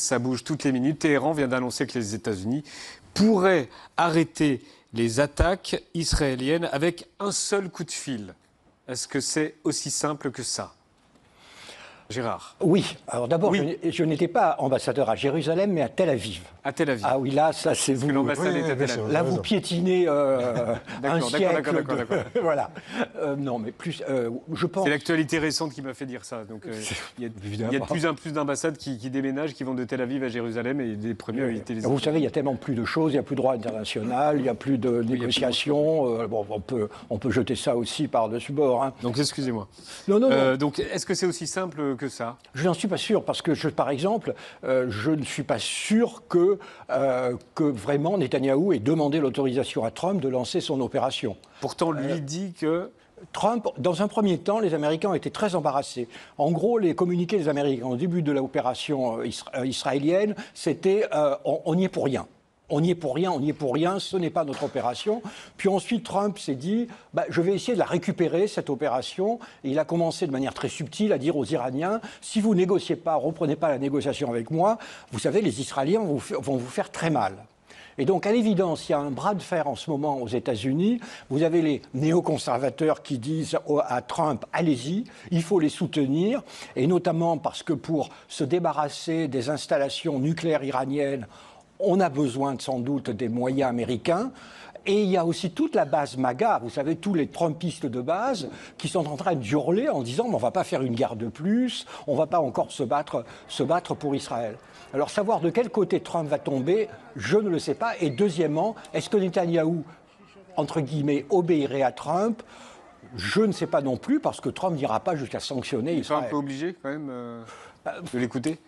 Ça bouge toutes les minutes. Téhéran vient d'annoncer que les États-Unis pourraient arrêter les attaques israéliennes avec un seul coup de fil. Est-ce que c'est aussi simple que ça ? Gérard. Oui. Alors d'abord, oui. Je n'étais pas ambassadeur à Jérusalem, mais à Tel Aviv. À Tel Aviv. Ah oui, là, ça c'est vous. L'ambassade est à Tel Aviv. Là, vous piétinez un siècle. D'accord. Voilà. Non, mais plus, je pense. C'est l'actualité récente qui m'a fait dire ça. Donc, il y a de plus en plus d'ambassades qui déménagent, qui vont de Tel Aviv à Jérusalem, et les premiers à éviter les. Vous savez, il y a tellement plus de choses. Il n'y a plus de droit international, il n'y a plus de négociations. Bon, on peut jeter ça aussi par-dessus bord. Hein. Donc, excusez-moi. Non. Donc, est-ce que c'est aussi simple que ça ? Je n'en suis pas sûr, parce que, par exemple, je ne suis pas sûr que vraiment Netanyahou ait demandé l'autorisation à Trump de lancer son opération. Pourtant, lui dit que... Trump, dans un premier temps, les Américains ont été très embarrassés. En gros, les communiqués des Américains au début de l'opération israélienne, c'était on n'y est pour rien. On n'y est pour rien, ce n'est pas notre opération. Puis ensuite, Trump s'est dit, je vais essayer de la récupérer, cette opération. Et il a commencé de manière très subtile à dire aux Iraniens, si vous ne négociez pas, reprenez pas la négociation avec moi, vous savez, les Israéliens vont vous faire très mal. Et donc, à l'évidence, il y a un bras de fer en ce moment aux États-Unis. Vous avez les néoconservateurs qui disent à Trump, allez-y, il faut les soutenir. Et notamment parce que pour se débarrasser des installations nucléaires iraniennes, on a besoin sans doute des moyens américains. Et il y a aussi toute la base MAGA, vous savez, tous les Trumpistes de base qui sont en train d'hurler en disant on ne va pas faire une guerre de plus, on ne va pas encore se battre pour Israël. Alors savoir de quel côté Trump va tomber, je ne le sais pas. Et deuxièmement, est-ce que Netanyahou, entre guillemets, obéirait à Trump ? Je ne sais pas non plus, parce que Trump n'ira pas jusqu'à sanctionner Israël. Il est un peu obligé quand même de l'écouter ?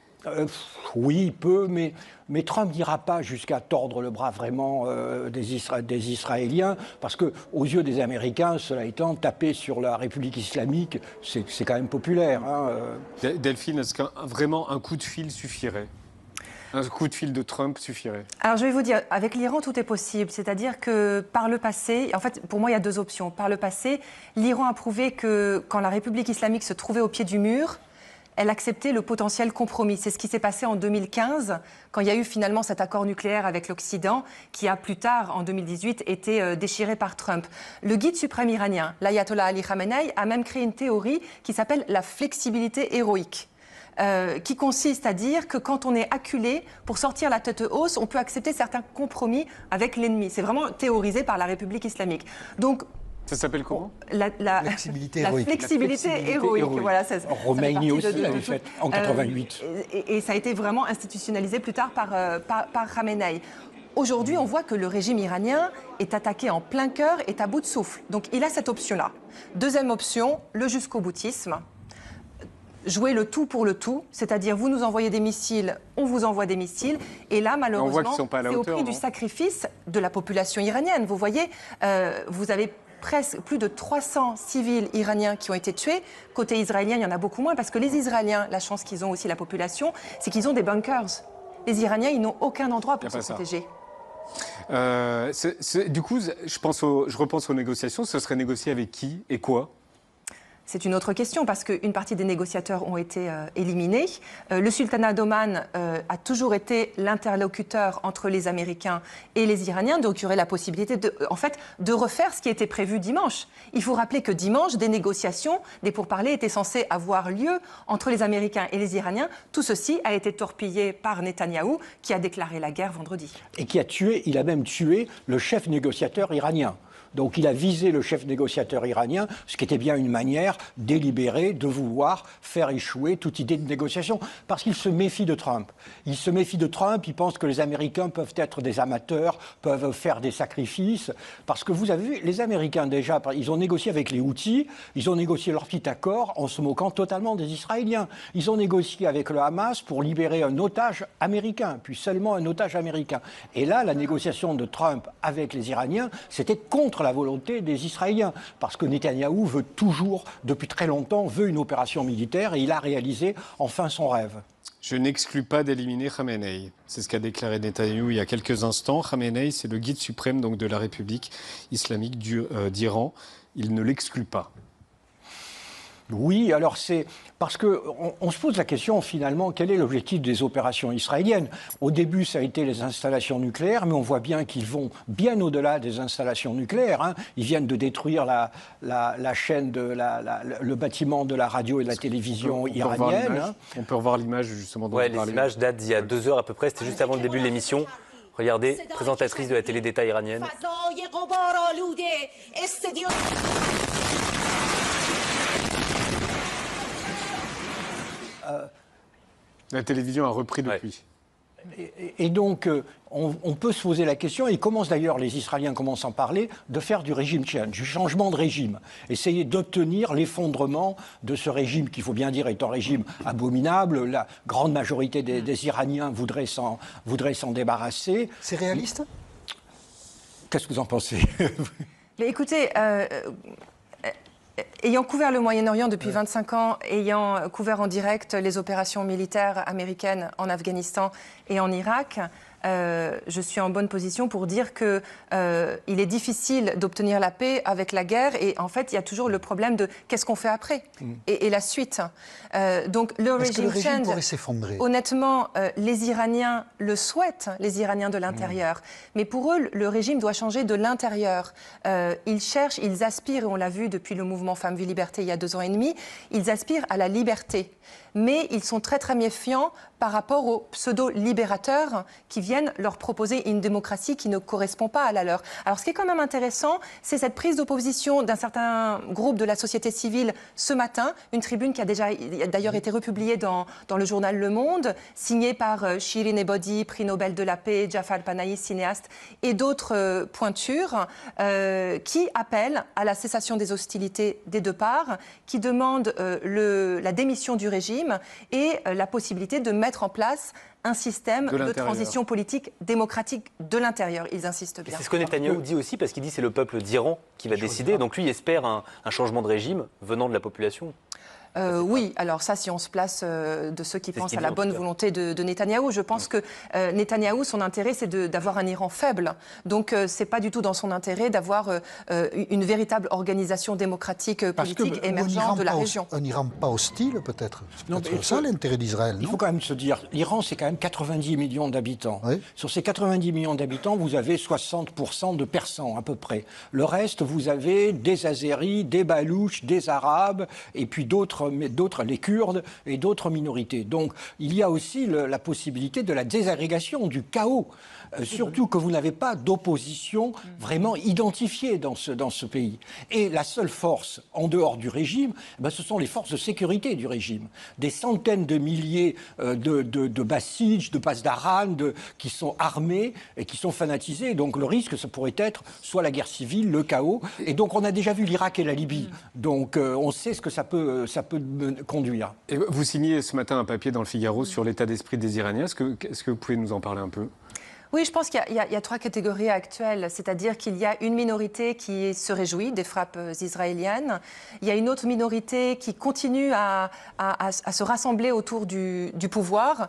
Oui, il peut, mais Trump n'ira pas jusqu'à tordre le bras vraiment des Israéliens, parce qu'aux yeux des Américains, cela étant, taper sur la République islamique, c'est quand même populaire. Hein. Delphine, est-ce qu'un vraiment un coup de fil suffirait ? Un coup de fil de Trump suffirait? Alors je vais vous dire, avec l'Iran, tout est possible. C'est-à-dire que par le passé, en fait, pour moi, il y a deux options. Par le passé, l'Iran a prouvé que quand la République islamique se trouvait au pied du mur, elle acceptait le potentiel compromis. C'est ce qui s'est passé en 2015, quand il y a eu finalement cet accord nucléaire avec l'Occident, qui a plus tard, en 2018, été déchiré par Trump. Le guide suprême iranien, l'ayatollah Ali Khamenei, a même créé une théorie qui s'appelle la flexibilité héroïque. Qui consiste à dire que quand on est acculé, pour sortir la tête hausse, on peut accepter certains compromis avec l'ennemi. C'est vraiment théorisé par la République islamique. Donc, ça s'appelle comment? La flexibilité héroïque. La flexibilité héroïque. Voilà, Khomeini aussi l'avait fait en 88. Et ça a été vraiment institutionnalisé plus tard par Khamenei. Aujourd'hui, on voit que le régime iranien est attaqué en plein cœur, est à bout de souffle. Donc il a cette option-là. Deuxième option, le jusqu'au boutisme. Jouer le tout pour le tout, c'est-à-dire vous nous envoyez des missiles, on vous envoie des missiles. Et là, malheureusement, c'est au prix du sacrifice de la population iranienne. Vous voyez, vous avez presque plus de 300 civils iraniens qui ont été tués. Côté israélien, il y en a beaucoup moins parce que les Israéliens, la chance qu'ils ont aussi, la population, c'est qu'ils ont des bunkers. Les Iraniens, ils n'ont aucun endroit pour se protéger. Du coup, je repense aux négociations. Ce serait négocié avec qui et quoi? C'est une autre question parce qu'une partie des négociateurs ont été éliminés. Le sultanat d'Oman a toujours été l'interlocuteur entre les Américains et les Iraniens, donc il y aurait la possibilité de refaire ce qui était prévu dimanche. Il faut rappeler que dimanche, des négociations, des pourparlers étaient censés avoir lieu entre les Américains et les Iraniens. Tout ceci a été torpillé par Netanyahou qui a déclaré la guerre vendredi. Et il a même tué le chef négociateur iranien. Donc il a visé le chef négociateur iranien, ce qui était bien une manière délibérée de vouloir faire échouer toute idée de négociation. Parce qu'il se méfie de Trump. Il se méfie de Trump, il pense que les Américains peuvent être des amateurs, peuvent faire des sacrifices. Parce que vous avez vu, les Américains déjà, ils ont négocié avec les Houthis, ils ont négocié leur petit accord en se moquant totalement des Israéliens. Ils ont négocié avec le Hamas pour libérer un otage américain, puis seulement un otage américain. Et là, la négociation de Trump avec les Iraniens, c'était contre la volonté des Israéliens, parce que Netanyahou veut toujours, depuis très longtemps, une opération militaire et il a réalisé enfin son rêve. Je n'exclus pas d'éliminer Khamenei. C'est ce qu'a déclaré Netanyahou il y a quelques instants. Khamenei, c'est le guide suprême donc, de la République islamique d'Iran. Il ne l'exclut pas. Oui, alors c'est parce qu'on se pose la question finalement, quel est l'objectif des opérations israéliennes? Au début, ça a été les installations nucléaires, mais on voit bien qu'ils vont bien au-delà des installations nucléaires. Hein. Ils viennent de détruire la chaîne, le bâtiment de la radio et de la télévision iranienne. Hein. On peut revoir l'image justement dont ouais, vous parlez. les images datent d'il y a 2 heures à peu près, c'était juste avant le début de l'émission. Regardez, présentatrice de la télé d'État iranienne. La télévision a repris depuis. Et donc, on peut se poser la question, et les Israéliens commencent à en parler, de faire du régime change, du changement de régime. Essayer d'obtenir l'effondrement de ce régime, qu'il faut bien dire est un régime abominable. La grande majorité des Iraniens voudraient s'en débarrasser. C'est réaliste ? Qu'est-ce que vous en pensez? Mais écoutez, ayant couvert le Moyen-Orient depuis 25 ans, ayant couvert en direct les opérations militaires américaines en Afghanistan et en Irak, je suis en bonne position pour dire qu'il est difficile d'obtenir la paix avec la guerre. Et en fait, il y a toujours le problème de qu'est-ce qu'on fait après et la suite. Donc le régime pourrait s'effondrer? Honnêtement, les Iraniens le souhaitent, les Iraniens de l'intérieur. Mais pour eux, le régime doit changer de l'intérieur. Ils cherchent, ils aspirent, et on l'a vu depuis le mouvement Femmes, Vie, Liberté il y a 2 ans et demi, ils aspirent à la liberté. Mais ils sont très très méfiants par rapport aux pseudo-libérateurs qui viennent leur proposer une démocratie qui ne correspond pas à la leur. Alors ce qui est quand même intéressant, c'est cette prise d'opposition d'un certain groupe de la société civile ce matin, une tribune qui a d'ailleurs été republiée dans le journal Le Monde, signée par Shirin Ebadi, prix Nobel de la paix, Jafar Panahi, cinéaste, et d'autres pointures qui appellent à la cessation des hostilités des 2 parts, qui demandent la démission du régime et la possibilité de mettre en place un système de transition politique démocratique de l'intérieur. Ils insistent bien. C'est ce que Netanyahou dit aussi, parce qu'il dit que c'est le peuple d'Iran qui va décider. Donc lui, il espère un changement de régime venant de la population. Oui, alors ça, si on se place de ceux qui pensent à la bonne volonté de Netanyahou, je pense que Netanyahou, son intérêt, c'est d'avoir un Iran faible. Donc, c'est pas du tout dans son intérêt d'avoir une véritable organisation démocratique, politique émergente de la région. Un Iran pas hostile, peut-être. C'est peut-être ça l'intérêt d'Israël, non? Il faut quand même se dire, l'Iran, c'est quand même 90 millions d'habitants. Oui. Sur ces 90 millions d'habitants, vous avez 60% de Persans, à peu près. Le reste, vous avez des Azéris, des Balouches, des Arabes, et puis d'autres, les Kurdes et d'autres minorités. Donc, il y a aussi la possibilité de la désagrégation, du chaos. Surtout que vous n'avez pas d'opposition vraiment identifiée dans ce pays. Et la seule force, en dehors du régime, ce sont les forces de sécurité du régime. Des centaines de milliers de Basij, de Pasdaran, qui sont armés et qui sont fanatisés. Donc le risque, ça pourrait être soit la guerre civile, le chaos. Et donc on a déjà vu l'Irak et la Libye. Donc on sait ce que ça peut conduire. Et vous signez ce matin un papier dans le Figaro sur l'état d'esprit des Iraniens. Est-ce que vous pouvez nous en parler un peu ? Oui, je pense qu'il y a 3 catégories actuelles, c'est-à-dire qu'il y a une minorité qui se réjouit des frappes israéliennes, il y a une autre minorité qui continue à se rassembler autour du pouvoir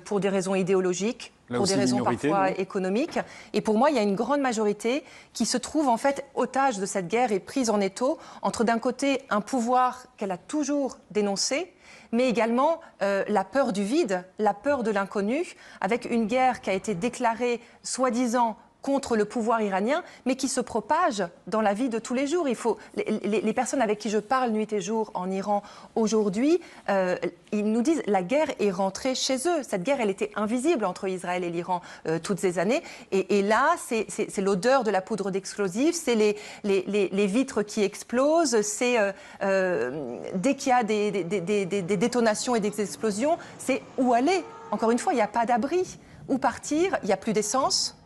pour des raisons idéologiques, pour des raisons parfois économiques. Et pour moi, il y a une grande majorité qui se trouve en fait otage de cette guerre et prise en étau entre d'un côté un pouvoir qu'elle a toujours dénoncé, mais également la peur du vide, la peur de l'inconnu, avec une guerre qui a été déclarée soi-disant contre le pouvoir iranien, mais qui se propage dans la vie de tous les jours. Les personnes avec qui je parle nuit et jour en Iran aujourd'hui, ils nous disent la guerre est rentrée chez eux. Cette guerre, elle était invisible entre Israël et l'Iran toutes ces années. Et là, c'est l'odeur de la poudre d'explosifs, c'est les vitres qui explosent, c'est dès qu'il y a des détonations et des explosions, c'est où aller. Encore une fois, il n'y a pas d'abri. Où partir? Il n'y a plus d'essence.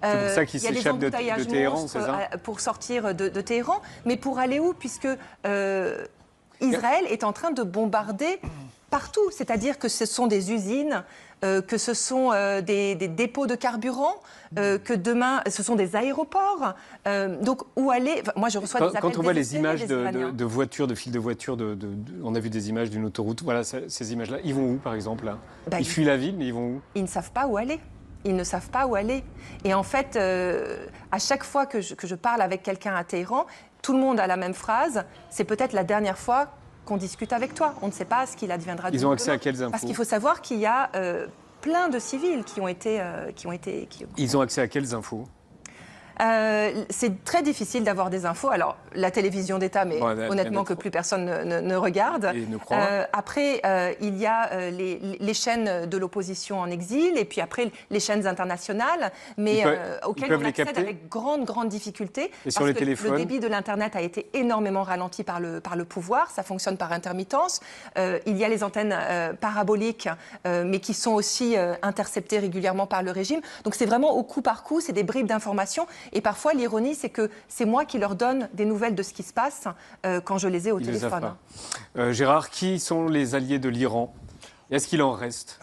C'est pour ça qu'ils s'échappent de Téhéran, c'est ça ? Pour sortir de Téhéran, mais pour aller où ? Puisque Israël est en train de bombarder partout. C'est-à-dire que ce sont des usines, que ce sont des dépôts de carburant, que demain, ce sont des aéroports. Donc, où aller ? Moi, je reçois des appels. Quand on voit les images de voitures, de fils de voitures, on a vu des images d'une autoroute, voilà, ces images-là, ils vont où, par exemple là ? Ils fuient la ville, mais ils vont où ? Ils ne savent pas où aller. Ils ne savent pas où aller. Et en fait, à chaque fois que je parle avec quelqu'un à Téhéran, tout le monde a la même phrase. C'est peut-être la dernière fois qu'on discute avec toi. On ne sait pas ce qu'il adviendra de Ils ont accès à quelles infos? Parce qu'il faut savoir qu'il y a plein de civils qui ont été... Ils ont accès à quelles infos? C'est très difficile d'avoir des infos. Alors, la télévision d'État, mais honnêtement que plus personne ne regarde. Et ne croit. Après, il y a les chaînes de l'opposition en exil, et puis après, les chaînes internationales, mais auxquelles on accède avec grande difficulté. Et sur les téléphones? Le débit de l'Internet a été énormément ralenti par le pouvoir. Ça fonctionne par intermittence. Il y a les antennes paraboliques, mais qui sont aussi interceptées régulièrement par le régime. Donc, c'est vraiment au coup par coup, c'est des bribes d'informations. Et parfois, l'ironie, c'est que c'est moi qui leur donne des nouvelles de ce qui se passe quand je les ai au téléphone. Gérard, qui sont les alliés de l'Iran? Est-ce qu'il en reste?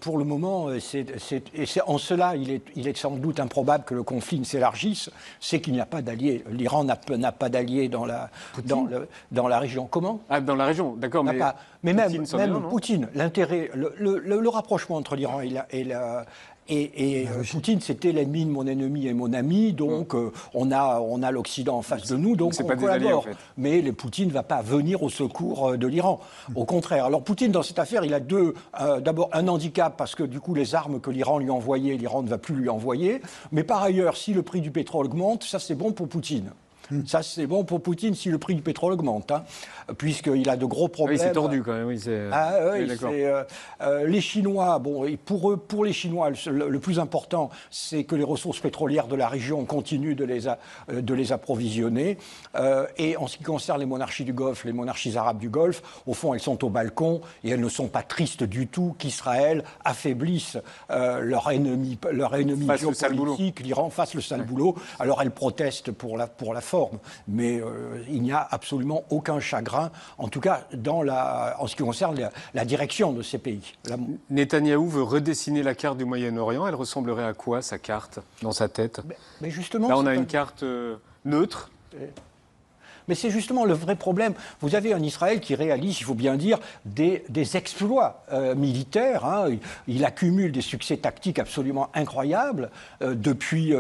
Pour le moment, en cela, il est sans doute improbable que le conflit ne s'élargisse. C'est qu'il n'y a pas d'alliés. L'Iran n'a pas d'alliés dans la région. Comment? Dans la région, d'accord. Mais même Poutine, l'intérêt, le rapprochement entre l'Iran et Poutine, c'était l'ennemi de mon ennemi et mon ami, donc on a l'Occident en face de nous, donc on collabore. Alliés, en fait. Mais Poutine ne va pas venir au secours de l'Iran. Au contraire. Alors Poutine, dans cette affaire, il a d'abord un handicap, parce que du coup, les armes que l'Iran lui envoyait, l'Iran ne va plus lui envoyer. Mais par ailleurs, si le prix du pétrole augmente, ça c'est bon pour Poutine. Ça, c'est bon pour Poutine si le prix du pétrole augmente, puisqu'il a de gros problèmes. Oui, c'est tordu quand même. Oui, les Chinois, pour les Chinois, le plus important, c'est que les ressources pétrolières de la région continuent de les approvisionner. Et en ce qui concerne les monarchies du Golfe, les monarchies arabes du Golfe, au fond, elles sont au balcon et elles ne sont pas tristes du tout qu'Israël affaiblisse leur ennemi géopolitique, l'Iran fasse le sale boulot. Alors elles protestent pour la forme, mais il n'y a absolument aucun chagrin, en tout cas en ce qui concerne la direction de ces pays. Netanyahou veut redessiner la carte du Moyen-Orient. Elle ressemblerait à quoi, sa carte, dans sa tête? Mais justement, là, on a une carte neutre. Mais c'est justement le vrai problème. Vous avez un Israël qui réalise, il faut bien dire, des exploits militaires. Il accumule des succès tactiques absolument incroyables depuis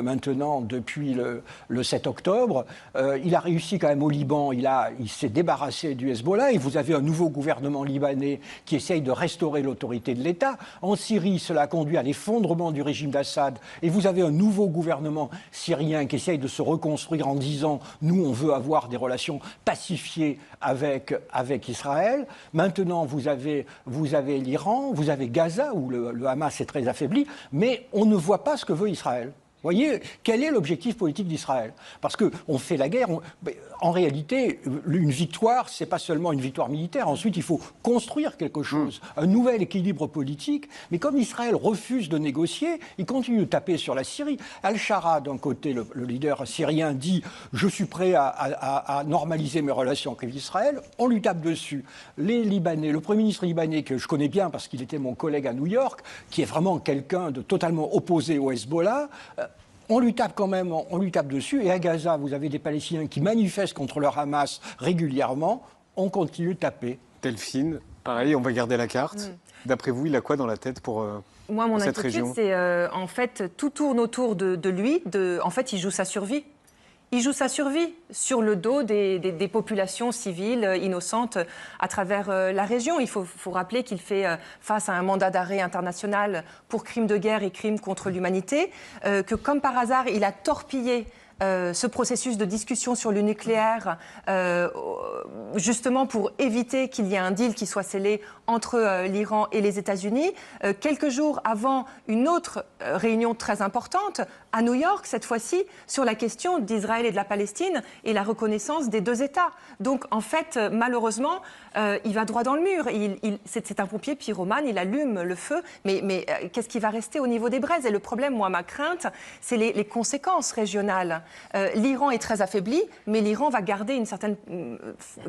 le 7 octobre. Il a réussi quand même au Liban. Il s'est débarrassé du Hezbollah. Et vous avez un nouveau gouvernement libanais qui essaye de restaurer l'autorité de l'État. En Syrie, cela a conduit à l'effondrement du régime d'Assad. Et vous avez un nouveau gouvernement syrien qui essaye de se reconstruire en disant « nous, on veut avoir des relations pacifiées avec Israël ». Maintenant, vous avez l'Iran, vous avez Gaza, où le Hamas est très affaibli, mais on ne voit pas ce que veut Israël. Vous voyez, quel est l'objectif politique d'Israël? Parce qu'on fait la guerre. En réalité, une victoire, ce n'est pas seulement une victoire militaire. Ensuite, il faut construire quelque chose, un nouvel équilibre politique. Mais comme Israël refuse de négocier, il continue de taper sur la Syrie. Al-Shara, d'un côté, le leader syrien, dit « je suis prêt à normaliser mes relations avec Israël ». On lui tape dessus. Les Libanais, le Premier ministre libanais, que je connais bien parce qu'il était mon collègue à New York, qui est vraiment quelqu'un de totalement opposé au Hezbollah, on lui tape quand même, on lui tape dessus. Et à Gaza, vous avez des Palestiniens qui manifestent contre leur Hamas régulièrement. On continue de taper. Delphine, pareil, on va garder la carte. D'après vous, il a quoi dans la tête pour Moi, mon cette inquiétude, région? c'est en fait, tout tourne autour de lui. En fait, il joue sa survie. Il joue sa survie sur le dos des populations civiles innocentes à travers la région. Il faut rappeler qu'il fait face à un mandat d'arrêt international pour crimes de guerre et crimes contre l'humanité, que comme par hasard, il a torpillé ce processus de discussion sur le nucléaire, justement pour éviter qu'il y ait un deal qui soit scellé entre l'Iran et les États-Unis. Quelques jours avant une autre réunion très importante, à New York, cette fois-ci, sur la question d'Israël et de la Palestine et la reconnaissance des deux États. Donc, en fait, malheureusement, il va droit dans le mur. C'est un pompier pyromane, il allume le feu, mais qu'est-ce qui va rester au niveau des braises? Et le problème, moi, ma crainte, c'est les conséquences régionales. L'Iran est très affaibli, mais l'Iran va garder une certaine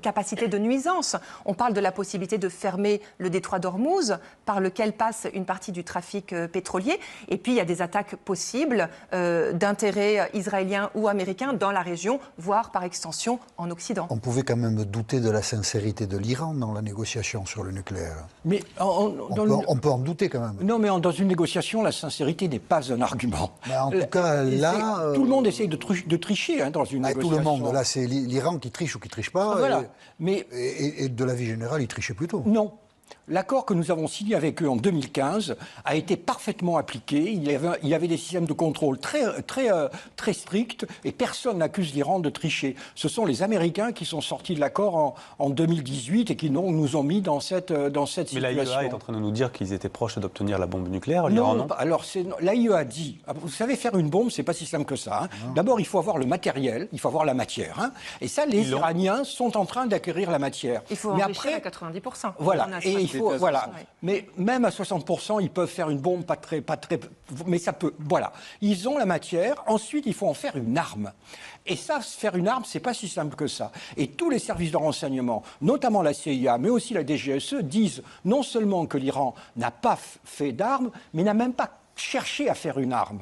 capacité de nuisance. On parle de la possibilité de fermer le détroit d'Ormuz, par lequel passe une partie du trafic pétrolier. Et puis, il y a des attaques possibles d'intérêts israéliens ou américains dans la région, voire par extension en Occident. On pouvait quand même douter de la sincérité de l'Iran dans la négociation sur le nucléaire. Mais on peut en douter quand même. Non, mais dans une négociation, la sincérité n'est pas un argument. En tout cas, là... Tout le monde essaye de de tricher dans une négociation. Tout le monde, là, c'est l'Iran qui triche ou qui triche pas. Voilà. Et de la vie générale, il trichait plutôt. Non. L'accord que nous avons signé avec eux en 2015 a été parfaitement appliqué. Il y avait des systèmes de contrôle très stricts et personne n'accuse l'Iran de tricher. Ce sont les Américains qui sont sortis de l'accord en 2018 et qui nous ont mis dans cette situation. Mais l'AIEA est en train de nous dire qu'ils étaient proches d'obtenir la bombe nucléaire, l'Iran, non? Alors l'AIEA dit, vous savez, faire une bombe, c'est pas si simple que ça. D'abord, il faut avoir le matériel, il faut avoir la matière. Et ça, les Iraniens sont en train d'acquérir la matière. Il faut enrichir à 90%. Voilà. Mais même à 60%, ils peuvent faire une bombe pas très, mais ça peut. Voilà. Ils ont la matière. Ensuite, il faut en faire une arme. Et ça, faire une arme, c'est pas si simple que ça. Et tous les services de renseignement, notamment la CIA, mais aussi la DGSE, disent non seulement que l'Iran n'a pas fait d'armes, mais n'a même pas cherché à faire une arme.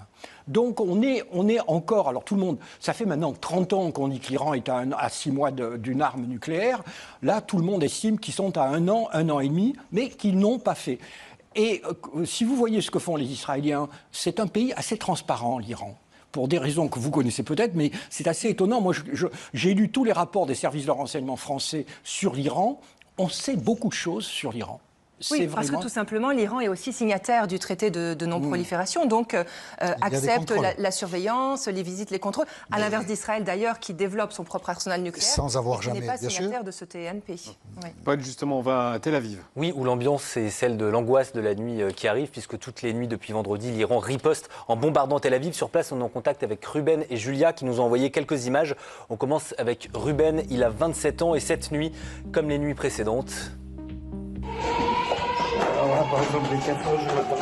Donc on est encore, alors tout le monde, ça fait maintenant 30 ans qu'on dit que l'Iran est à 6 mois d'une arme nucléaire. Là, tout le monde estime qu'ils sont à 1 an et demi, mais qu'ils n'ont pas fait. Et si vous voyez ce que font les Israéliens, c'est un pays assez transparent, l'Iran. Pour des raisons que vous connaissez peut-être, mais c'est assez étonnant. Moi, j'ai lu tous les rapports des services de renseignement français sur l'Iran. On sait beaucoup de choses sur l'Iran. Oui, parce que tout simplement, l'Iran est aussi signataire du traité de non-prolifération, donc accepte la surveillance, les visites, les contrôles, à l'inverse d'Israël d'ailleurs, qui développe son propre arsenal nucléaire, sans avoir jamais, n'est pas signataire de ce TNP. Oui. Paul, justement, on va à Tel Aviv. Oui, où l'ambiance est celle de l'angoisse de la nuit qui arrive, puisque toutes les nuits depuis vendredi, l'Iran riposte en bombardant Tel Aviv. Sur place, on est en contact avec Ruben et Julia qui nous ont envoyé quelques images. On commence avec Ruben, il a 27 ans et cette nuit, comme les nuits précédentes... Alors là, par exemple, les 4 heures du matin,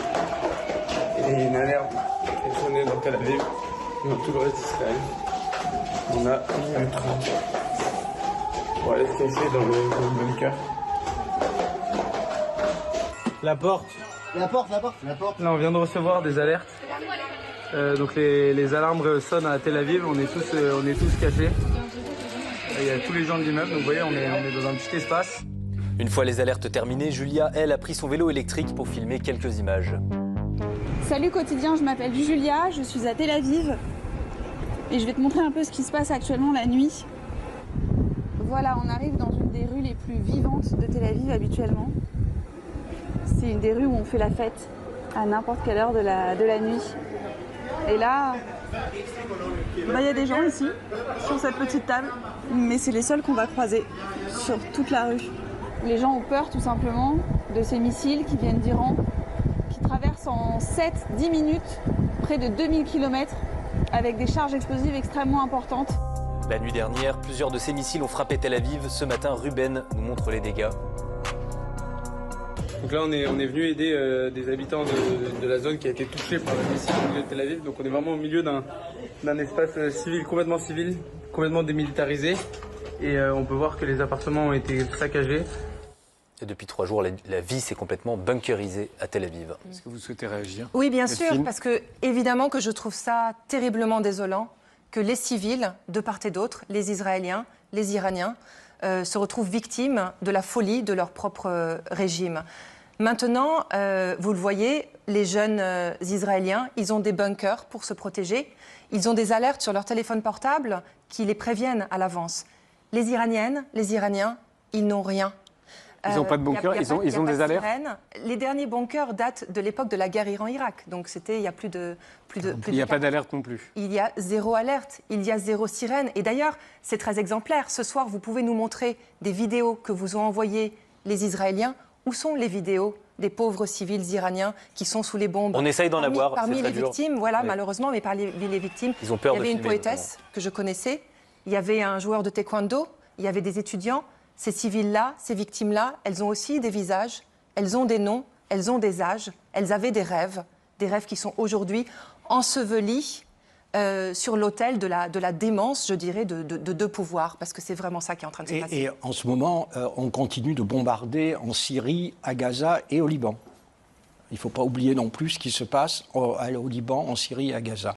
il y a une alerte qui est sonnée dans Tel Aviv, dans tout le reste d'Israël. On a un train pour aller se cacher dans le bunker. La porte. Là, on vient de recevoir des alertes. Donc les alarmes sonnent à Tel Aviv, on est tous cachés. Il y a tous les gens de l'immeuble, donc vous voyez, on est dans un petit espace. Une fois les alertes terminées, Julia, elle, a pris son vélo électrique pour filmer quelques images. Salut quotidien, je m'appelle Julia, je suis à Tel Aviv et je vais te montrer un peu ce qui se passe actuellement la nuit. Voilà, on arrive dans une des rues les plus vivantes de Tel Aviv habituellement. C'est une des rues où on fait la fête à n'importe quelle heure de la nuit. Et là, il y a des gens ici, sur cette petite table, mais c'est les seuls qu'on va croiser sur toute la rue. Les gens ont peur tout simplement de ces missiles qui viennent d'Iran, qui traversent en 7-10 minutes près de 2000 km avec des charges explosives extrêmement importantes. La nuit dernière, plusieurs de ces missiles ont frappé Tel Aviv. Ce matin, Ruben nous montre les dégâts. Donc là, on est venu aider des habitants de la zone qui a été touchée par le missile de Tel Aviv. Donc on est vraiment au milieu d'un espace civil, complètement démilitarisé. Et on peut voir que les appartements ont été saccagés. Et depuis 3 jours, la vie s'est complètement bunkerisée à Tel Aviv. Est-ce que vous souhaitez réagir? Oui, bien sûr, parce que évidemment que je trouve ça terriblement désolant que les civils, de part et d'autre, les Israéliens, les Iraniens, se retrouvent victimes de la folie de leur propre régime. Maintenant, vous le voyez, les jeunes Israéliens, ils ont des bunkers pour se protéger. Ils ont des alertes sur leur téléphone portable qui les préviennent à l'avance. Les Iraniennes, les Iraniens, ils n'ont rien. Ils n'ont pas de bunkers, ils ont des alertes. Les derniers bunkers datent de l'époque de la guerre Iran-Irak, donc c'était il y a plus de il n'y a pas d'alerte non plus. Il y a 0 alerte, il y a 0 sirène. Et d'ailleurs, c'est très exemplaire. Ce soir, vous pouvez nous montrer des vidéos que vous ont envoyées les Israéliens. Où sont les vidéos des pauvres civils iraniens qui sont sous les bombes? On essaye d'en avoir. Parmi les victimes, voilà, malheureusement, mais parmi les victimes, ils ont peur il y avait une poétesse que je connaissais, il y avait un joueur de taekwondo, il y avait des étudiants. Ces civils-là, ces victimes-là, elles ont aussi des visages, elles ont des noms, elles ont des âges, elles avaient des rêves qui sont aujourd'hui ensevelis sur l'autel de la démence, je dirais, de deux pouvoirs, parce que c'est vraiment ça qui est en train de se passer. Et en ce moment, on continue de bombarder en Syrie, à Gaza et au Liban. Il ne faut pas oublier non plus ce qui se passe au Liban, en Syrie et à Gaza.